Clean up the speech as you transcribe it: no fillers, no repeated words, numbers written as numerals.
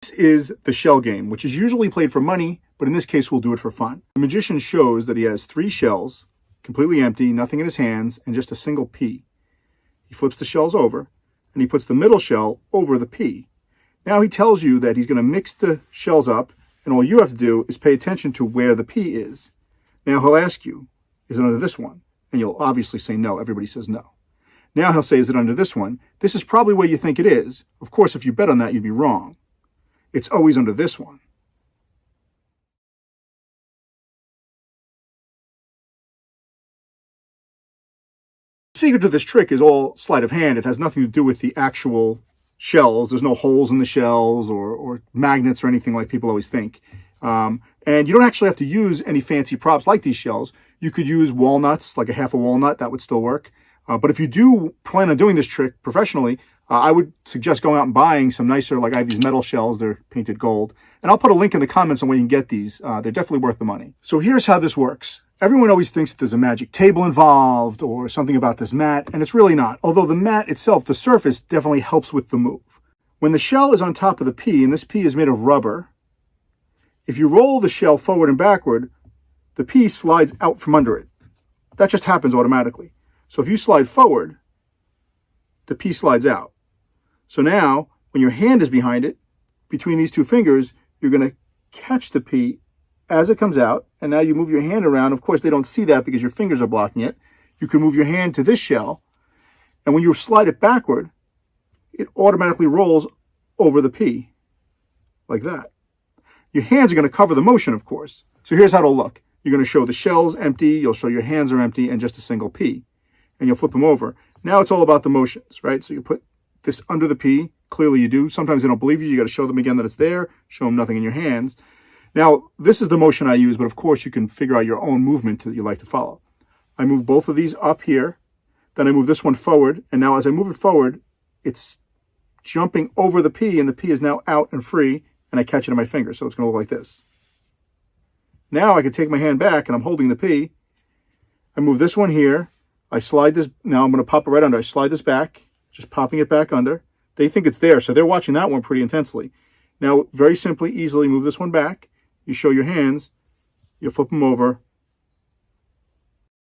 This is the shell game, which is usually played for money, but in this case, we'll do it for fun. The magician shows that he has 3 shells, completely empty, nothing in his hands, and just a single pea. He flips the shells over, and he puts the middle shell over the pea. Now he tells you that he's going to mix the shells up, and all you have to do is pay attention to where the pea is. Now he'll ask you, is it under this one? And you'll obviously say no. Everybody says no. Now he'll say, is it under this one? This is probably where you think it is. Of course, if you bet on that, you'd be wrong. It's always under this one. The secret to this trick is all sleight of hand. It has nothing to do with the actual shells. There's no holes in the shells or magnets or anything like people always think. And you don't actually have to use any fancy props like these shells. You could use walnuts, like a half a walnut. That would still work. But if you do plan on doing this trick professionally, I would suggest going out and buying some nicer, like I have these metal shells, they're painted gold. And I'll put a link in the comments on where you can get these. They're definitely worth the money. So here's how this works. Everyone always thinks that there's a magic table involved or something about this mat, and it's really not. Although the mat itself, the surface, definitely helps with the move. When the shell is on top of the pea, and this pea is made of rubber, if you roll the shell forward and backward, the pea slides out from under it. That just happens automatically. So if you slide forward, the pea slides out. So now, when your hand is behind it, between these 2 fingers, you're going to catch the pea as it comes out, and now you move your hand around. Of course, they don't see that because your fingers are blocking it. You can move your hand to this shell, and when you slide it backward, it automatically rolls over the pea, like that. Your hands are going to cover the motion, of course. So here's how it'll look. You're going to show the shells empty, you'll show your hands are empty, and just a single pea. And you'll flip them over. Now it's all about the motions, right? So you put this under the pea. Clearly you do. Sometimes they don't believe you. You got to show them again that it's there. Show them nothing in your hands. Now, this is the motion I use, but of course you can figure out your own movement that you like to follow. I move both of these up here. Then I move this one forward. And now as I move it forward, it's jumping over the pea, and the pea is now out and free, and I catch it in my finger. So it's going to look like this. Now I can take my hand back, and I'm holding the pea. I move this one here. I slide this. Now I'm going to pop it right under. I slide this back, just popping it back under. They think it's there, so they're watching that one pretty intensely. Now, very simply, easily move this one back. You show your hands. You flip them over,